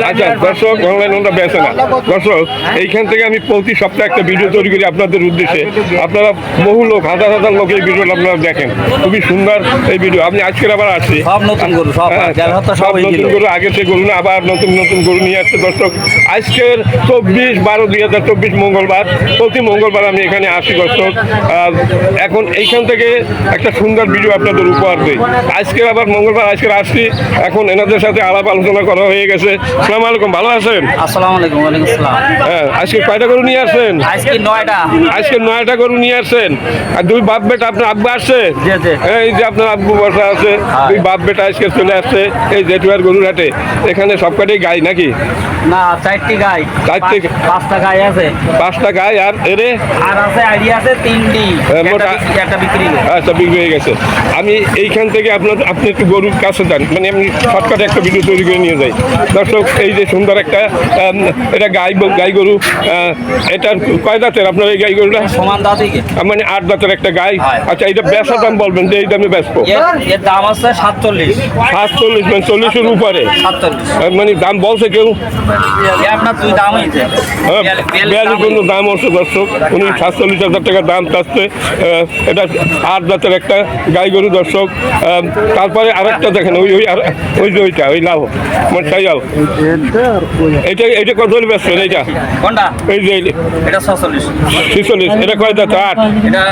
আচ্ছা দর্শক, অনলাইন ওটা বেছে না দর্শক। এইখান থেকে আমি প্রতি সপ্তাহে একটা ভিডিও তৈরি করি আপনাদের উদ্দেশ্যে। আপনারা বহু লোক, হাজার হাজার লোক এই ভিডিওটা আপনারা দেখেন, খুবই সুন্দর এই ভিডিও। আপনি আজকের আবার আসছি সব নতুন গরু, সব সব নতুন গরু, আগের থেকে গরু না, আবার নতুন নতুন গরু নিয়ে আসছে দর্শক। আজকের 24/12/2024 মঙ্গলবার, প্রতি মঙ্গলবার আমি এখানে আসি দর্শক। এখন এইখান থেকে একটা সুন্দর ভিডিও আপনাদের উপহার দিই। আজকের আবার মঙ্গলবার, আজকের আসছি, এখন এনাদের সাথে আলাপ আলোচনা করা হয়ে গেছে। আসসালামু আলাইকুম, ভালো আছেন? আসসালামু আলাইকুম। ওয়ালাইকুম আসসালাম। হ্যাঁ, আজকে কয়টা গরু নিয়ে আসছেন? আজকে 9টা। আজকে 9টা গরু নিয়ে আসছেন। আর দুই বাপ বেটা, আপনার আব্বু আসছে? জি জি। এই যে আপনার আব্বু বসা আছে, দুই বাপ বেটা আজকে চলে আসছে এই জেঠুয়ার গরুর হাটে। এখানে সবকটাই গাই নাকি? না, 4টি গাই। 5টা গাই আছে। 5টা গাই আর এরে আর আছে আইডিয়া আছে 3টি। একটা বিক্রি। আচ্ছা, বিক্রি হয়ে গেছে। আমি এইখান থেকে আপনি একটু গরুর কাছে যান, মানে আমি শর্টকাটে একটা ভিডিও তৈরি করে নিয়ে যাই দর্শক। এই যে সুন্দর একটা এটা গাই গরু, এটা কয় দাঁতের আপনার এই গাই গরুটা? সমান দাঁতিকে, মানে 8 দাঁতের একটা গাই। আচ্ছা, এটা বেচা দাম বলবেন যে এই দামে বেচবো? এর দাম আছে 47। 47 মানে 40-এর উপরে 47 মানে দাম বলছে কেউ? আপনার দুই দাম হয়েছে। বিয়াল্লিশ কোনো দাম হচ্ছে দর্শক। উনি 47,000 টাকা দাম চাচ্ছে। এটা 8 দাঁতের একটা গাই গরু দর্শক। তারপরে আরেকটা দেখেন, ওই যে ওইটা, ওই লাভ মানে সাইয়াল, এটা কত হলে বেচবেন? এইটা কোনটা? এই যে এটা 46। 46। এটা কয় দাঁত? 8। এটা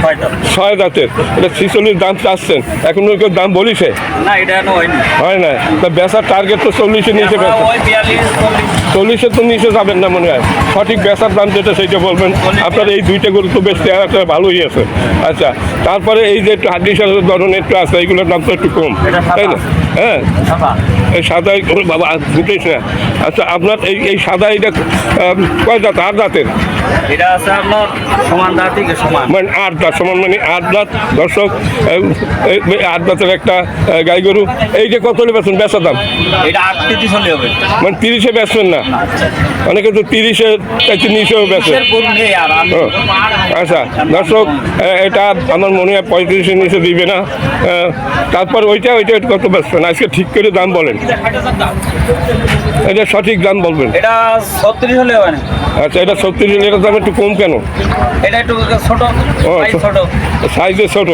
6টা। 6 দাঁতের। এটা 46 দাম চাচ্ছেন। এখন ওই কেউ দাম বলিছে? না, এটা হয়নি। হয় না। তা বেচার টার্গেট তো 40-এর নিচে বেচা। ওই 42 40-এর তো নিচে যাবেন না মনে হয়। সঠিক বেচার দাম যেটা সেইটা বলবেন। আপনার এই দুইটা গরু তো বেশ একটা ভালোই আছে। আচ্ছা, তারপরে এই যে একটু হাড্ডি সাথে ধরনের একটু আছে, এইগুলোর দাম তো একটু কম, তাই না? হ্যাঁ, এই সাদা বাবা বুঝিস না। আচ্ছা, আপনার এই সাদা এইটা কয় দাঁত? 8 দাঁতের। এটা আছে আপনার সমান দাঁতিকে সমান, মানে 8 দাঁত সমান, মানে 8 দাঁত দর্শক। 8 দাঁতের একটা গাই গরু। এই যে কত হলে বেচবেন বেচা দাম? এটা 38 হলে হবে। মানে 30-এ বেচবেন না? অনেকে তো 30-এর নিচেও বেচে। আচ্ছা দর্শক, এটা আমার মনে হয় 35-এর নিচে দিবে না। তারপর ওইটা কত বেচবেন আজকে ঠিক করে দাম বলেন, এটা সঠিক দাম বলবেন। এটা 36 হলে হবে না। আচ্ছা, এটা 36 হলে এটার দাম একটু কম কেন? এটা একটু ছোট, ছোট সাইজে ছোট।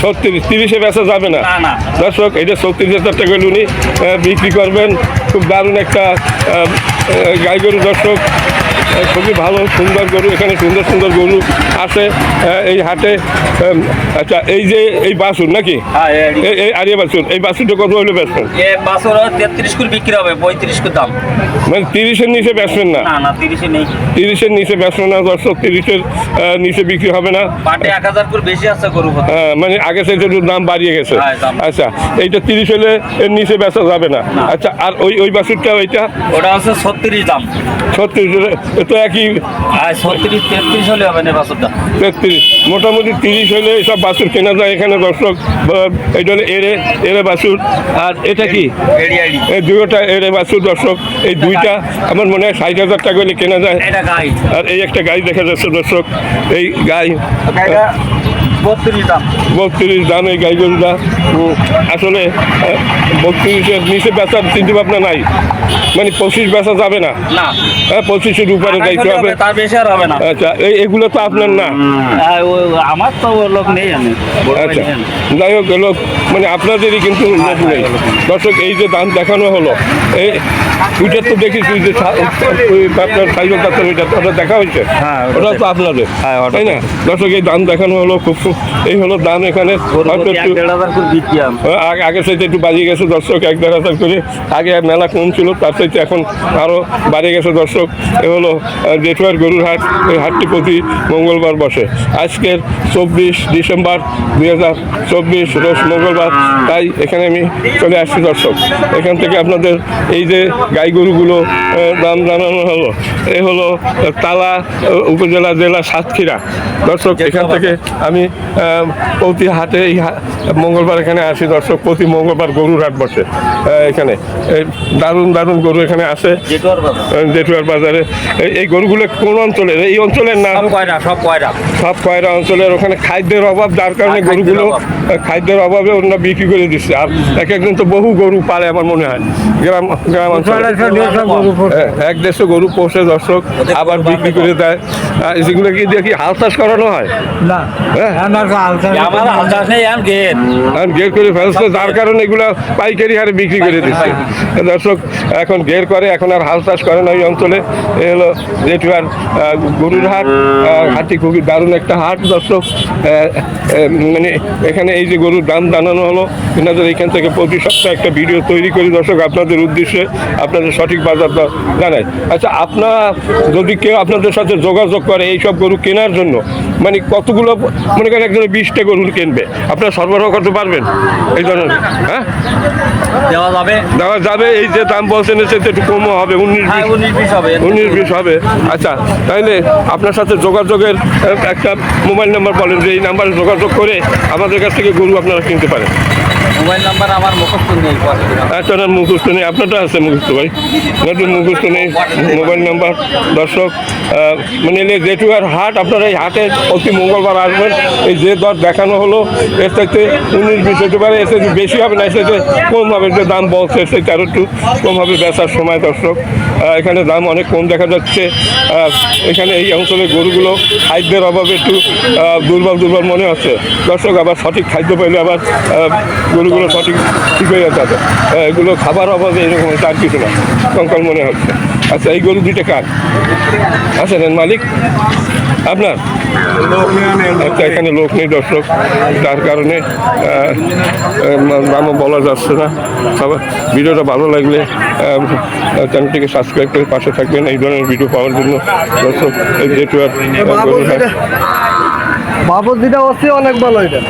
36, 30-এ বেচা যাবে না না। দর্শক। এটা 36,000 টাকা উনি বিক্রি করবেন। খুব দারুণ একটা গাই গরু দর্শক, খুবই ভালো সুন্দর গরু। এখানে সুন্দর সুন্দর গরু আছে এই হাটে। আচ্ছা, এই যে এই বাছুর নাকি? এই আরিয়া বাছুর, এই বাছুরটা কত হলে বেচবেন? 33 করে বিক্রি হবে, 35 করে দাম। মানে 30-এর নিচে বেচবেন না? না, 30-এ নেই। 30-এর নিচে বেচবেন না দর্শক, 30-এর নিচে বিক্রি হবে না। পাটে 1000 করে বেশি আছে গরু। মানে আগে থেকে একটু দাম বাড়িয়ে গেছে। আচ্ছা, এইটা 30 হলে এর নিচে বেচা যাবে না। আচ্ছা, আর ওই বাছুরটা ওটা আছে 36 দাম। 36 তো একই। 33 হলে হবে না বাছুরটা। 33 মোটামুটি 30 হলে সব বাছুর কেনা যায় এখানে দর্শক। এইটা হলো এরে বাছুর। আর এটা কি? এই দুইটা এরে বাছুর দর্শক। এই দুইটা আমার মনে হয় 60,000 টাকা হলে কেনা যায়। আর এই একটা গাই দেখা যাচ্ছে দর্শক, এই গাই 32 দাম এই গাই গরুটা। আসলে 32-এর নিচে বেচার চিন্তা ভাবনা নাই, মানে 25 বেচা যাবে না। 25-এর উপরে যাইতে হবে, তার বেশি আর হবে না। আচ্ছা, এগুলো তো আপনার না? আমার তো লোক নেই। আমি আচ্ছা, যাই হোক, লোক মানে আপনাদেরই কিন্তু লোক নেই দর্শক। এই যে দাম দেখানো হলো, এই দুইটার তো দেখেছি যে আপনার সাইকেল ডাক্তার, ওইটা দেখা হয়েছে, ওটা তো আপনাদের, তাই না দর্শক? এই দাম দেখানো হলো, খুব এই হলো দাম এখানে। আগে সাইতে একটু বাড়িয়ে গেছে দর্শক, 1-1.5 করে। আগে মেলা কম ছিল, তার সাইতে এখন আরও বাড়িয়ে গেছে দর্শক। এ হলো জেঠুয়ার গরুর হাট। এই হাটটি প্রতি মঙ্গলবার বসে। আজকের 24 ডিসেম্বর 2024 রোজ মঙ্গলবার, তাই এখানে আমি চলে আসছি দর্শক। এখান থেকে আপনাদের এই যে গাই গরুগুলো দাম জানানো হলো। এ হলো তালা উপজেলা, জেলা সাতক্ষীরা দর্শক। এখান থেকে আমি প্রতি হাটে এই মঙ্গলবার এখানে আসি দর্শক। প্রতি মঙ্গলবার গরুর হাট বসে এখানে। দারুণ দারুণ দারুণ গরু এখানে আছে জেঠুয়ার বাজারে। এই গরুগুলো কোন অঞ্চলের? এই অঞ্চলের না সব কয়রা অঞ্চলের। ওখানে খাদ্যের অভাব, যার কারণে গরুগুলো খাদ্যের অভাবে ওরা বিক্রি করে দিচ্ছে। আর এক একজন তো বহু গরু পালে আমার মনে হয় গ্রাম গ্রাম অঞ্চলে। এক দেশে গরু পোষে দর্শক, আবার বিক্রি করে দেয়। যেগুলো কি দিয়ে কি হাল চাষ করানো হয়? গের করে ফেলছে, যার কারণে এগুলা পাইকারি হারে বিক্রি করে দিচ্ছে দর্শক। এখন গের করে, এখন আর হাল চাষ করে না এই অঞ্চলে। এ হলো জেঠুয়ার গরুর হাট। হাটটি খুবই দারুণ একটা হাট দর্শক। মানে এখানে এই যে গরুর দাম জানানো হলো, এনাদের এখান থেকে প্রতি সপ্তাহে একটা ভিডিও তৈরি করি দর্শক, আপনাদের উদ্দেশ্যে, আপনাদের সঠিক বাজার দর জানাই। আচ্ছা, আপনারা যদি কেউ আপনাদের সাথে যোগাযোগ করে এইসব গরু কেনার জন্য, মানে কতগুলো, মনে করেন একজনে 20টা গরু কিনবে, আপনারা সরবরাহ করতে পারবেন এই ধরনের? হ্যাঁ, দেওয়া যাবে। এই যে দাম বলছেন এর চেয়ে একটু কমও হবে, 19-20 হবে। আচ্ছা, তাইলে আপনার সাথে যোগাযোগের একটা মোবাইল নাম্বার বলেন, যে এই নাম্বারে যোগাযোগ করে আমাদের কাছ থেকে গরু আপনারা কিনতে পারেন। মোবাইল নাম্বার আমার মুখস্থ নেই। আপনার মুখস্থ নেই? আপনারটা আছে মুখস্থ ভাই, নতুন মুখস্থ নেই মোবাইল নাম্বার দর্শক। মানে জেঠুয়ার হাট, আপনারা এই হাটে প্রতি মঙ্গলবার আসবেন। এই যে দর দেখানো হলো, এর থেকে 19-20 হতে পারে, এর থেকে বেশি হবে না, এর থেকে কম হবে। যে দাম বলছে এর থেকে আরও একটু কম হবে বেচার সময় দর্শক। এখানে দাম অনেক কম দেখা যাচ্ছে। এখানে এই অঞ্চলের গরুগুলো খাদ্যের অভাবে একটু দুর্বল মনে হচ্ছে দর্শক। আবার সঠিক খাদ্য পেলে আবার গরুগুলো সঠিক ঠিক হয়ে যাচ্ছে। এগুলো খাবার অভাবে এরকম তার কিছু না, কঙ্কাল মনে হচ্ছে। আচ্ছা, এই গরু দুইটা কার আছেন মালিক আপনার? আচ্ছা, এখানে লোক নেই দর্শক, তার কারণে দামও বলা যাচ্ছে না। সবার ভিডিওটা ভালো লাগলে চ্যানেলটিকে সাবস্ক্রাইব করে পাশে থাকবেন এই ধরনের ভিডিও পাওয়ার জন্য দর্শক। এই জেঠুয়ার বাবু যেটা হচ্ছে অনেক ভালো এটা।